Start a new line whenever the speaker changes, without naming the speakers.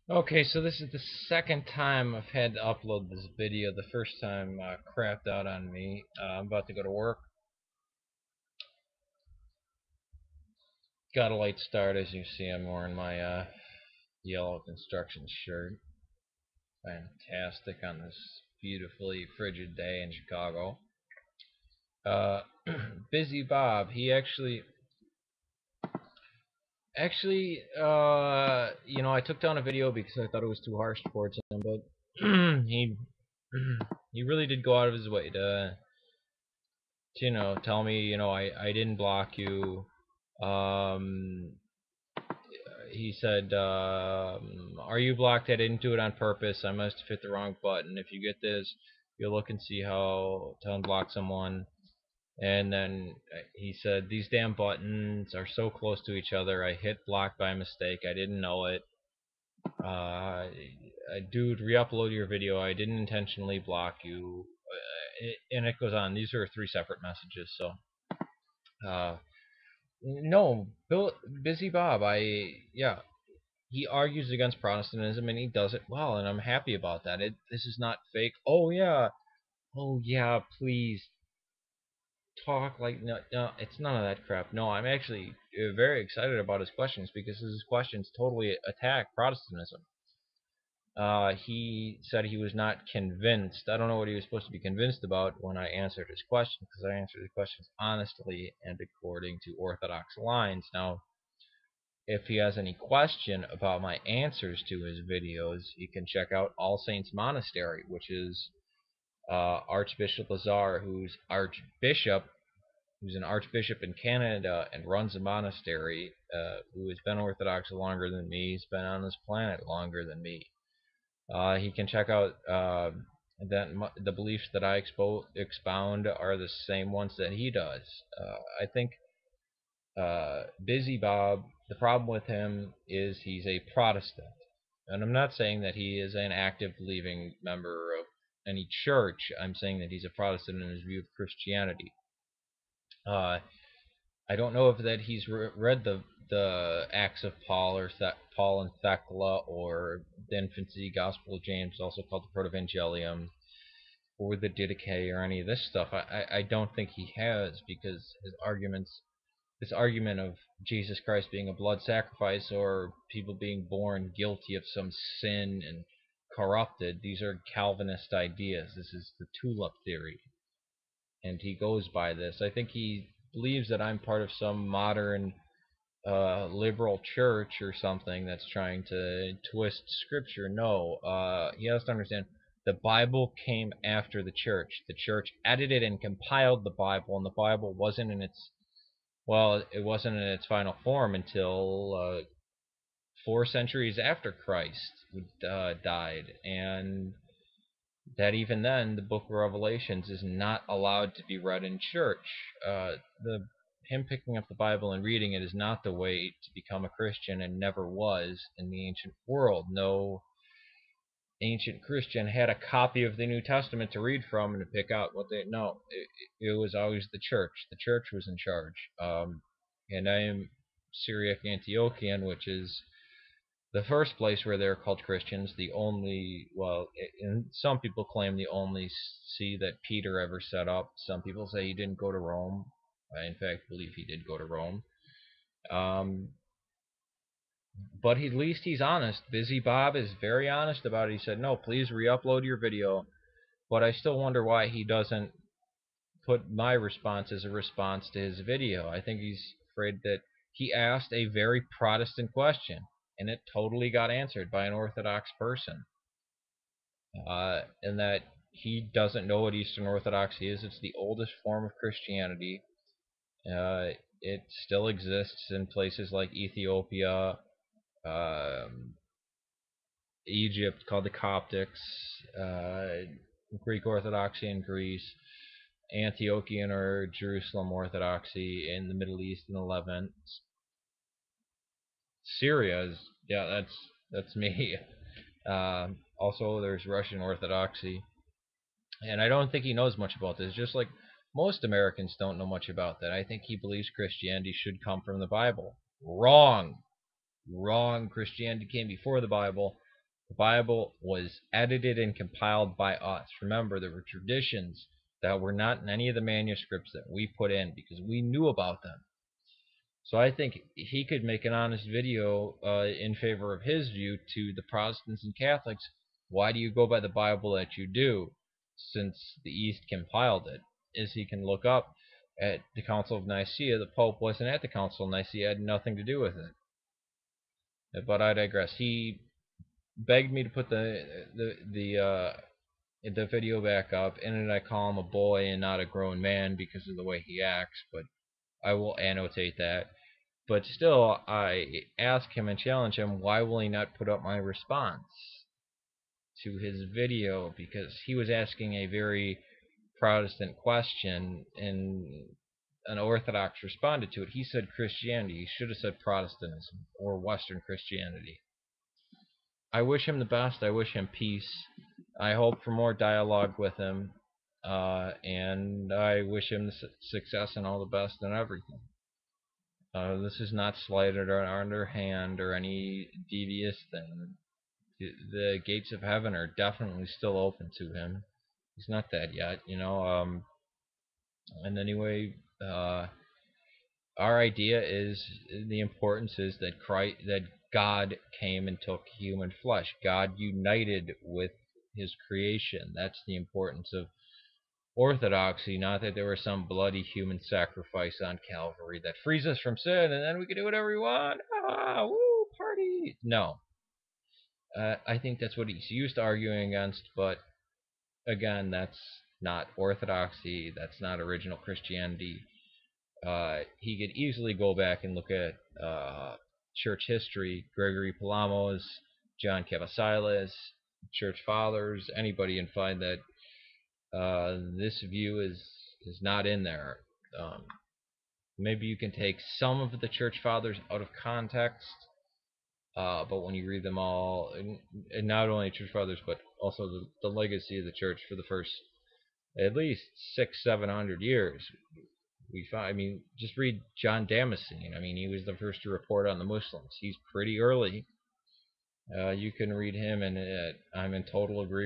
Okay, so this is the second time I've had to upload this video. The first time crapped out on me. I'm about to go to work. Got a late start, as you see. I'm wearing my yellow construction shirt. Fantastic on this beautifully frigid day in Chicago. Uh, Busy Bob, he I took down a video because I thought it was too harsh towards him, but he he really did go out of his way to tell me, I didn't block you. Um, he said, "Are you blocked? I didn't do it on purpose. I must have hit the wrong button. If you get this, you'll look and see how to unblock someone." And then he said, "These damn buttons are so close to each other. I hit block by mistake. I didn't know it. Uh, Dude, re-upload your video. I didn't intentionally block you." And it goes on. These are three separate messages. So, uh, no, Busy Bob. Yeah, he argues against Protestantism and he does it well, and I'm happy about that. This is not fake. Oh yeah, please talk like no, no. It's none of that crap. No, I'm actually very excited about his questions because his questions totally attack Protestantism. He said he was not convinced. I don't know what he was supposed to be convinced about when I answered his question because I answered his questions honestly and according to Orthodox lines. Now, if he has any question about my answers to his videos, he can check out All Saints Monastery, which is Archbishop Lazar, who's an archbishop in Canada and runs a monastery, who has been Orthodox longer than me. He's been on this planet longer than me. He can check out that the beliefs that I expound are the same ones that he does. I think Busy Bob, the problem with him is he's a Protestant. And I'm not saying that he is an active believing member of any church. I'm saying that he's a Protestant in his view of Christianity. Uh, I don't know if that he's read the Acts of Paul or Paul and Thecla or the Infancy Gospel of James, also called the Protevangelium, or the Didache or any of this stuff. I don't think he has because this argument of Jesus Christ being a blood sacrifice or people being born guilty of some sin and corrupted, these are Calvinist ideas. This is the tulip theory. And he goes by this. I think he believes that I'm part of some modern liberal church or something that's trying to twist scripture. No, he has to understand the Bible came after the church. The church edited and compiled the Bible, and the Bible wasn't in its it wasn't in its final form until 4 centuries after Christ died, and that even then, the Book of Revelations is not allowed to be read in church. The Him picking up the Bible and reading it is not the way to become a Christian, and never was in the ancient world. No ancient Christian had a copy of the New Testament to read from and to pick out what they no. It was always the church. The church was in charge. And I am Syriac Antiochian, which is the first place where they're called Christians. The only, well, and some people claim the only see that Peter ever set up. Some people say he didn't go to Rome. I, in fact, believe he did go to Rome. Um, but at least he's honest. Busy Bob is very honest about it. He said, "No, please re-upload your video." But I still wonder why he doesn't put my response as a response to his video. I think he's afraid that he asked a very Protestant question, and it totally got answered by an Orthodox person. And that he doesn't know what Eastern Orthodoxy is. It's the oldest form of Christianity. Uh, it still exists in places like Ethiopia, um, Egypt, called the Coptics, Greek Orthodoxy in Greece, Antiochian or Jerusalem Orthodoxy in the Middle East and the Levant. Syria is, yeah, that's me. Also, there's Russian Orthodoxy, and I don't think he knows much about this. Just like most Americans don't know much about that. I think he believes Christianity should come from the Bible. Wrong, wrong. Christianity came before the Bible. The Bible was edited and compiled by us. Remember, there were traditions that were not in any of the manuscripts that we put in because we knew about them. So I think he could make an honest video in favor of his view to the Protestants and Catholics. Why do you go by the Bible that you do, since the East compiled it? Is he can look up at the Council of Nicaea. The Pope wasn't at the Council of Nicaea; had nothing to do with it. But I digress. He begged me to put the video back up, and I call him a boy and not a grown man because of the way he acts. But I will annotate that. But still, I ask him and challenge him, why will he not put up my response to his video? Because he was asking a very Protestant question, and an Orthodox responded to it. He said Christianity. He should have said Protestantism or Western Christianity. I wish him the best. I wish him peace. I hope for more dialogue with him, and I wish him success and all the best in everything. This is not slighted or underhand or any devious thing. The gates of heaven are definitely still open to him. He's not dead yet, you know. And anyway, our idea is the importance is that God came and took human flesh. God united with His creation. That's the importance of orthodoxy, not that there was some bloody human sacrifice on Calvary that frees us from sin and then we can do whatever we want. Ah, woo, party. No. I think that's what he's used to arguing against, but again, that's not orthodoxy. That's not original Christianity. He could easily go back and look at church history, Gregory Palamas, John Cavasilas, church fathers, anybody, and find that this view is not in there. Maybe you can take some of the church fathers out of context, but when you read them all, and not only church fathers, but also the legacy of the church for the first at least 600-700 years, we find. I mean, just read John Damascene. I mean, he was the first to report on the Muslims. He's pretty early. You can read him, and I'm in total agreement.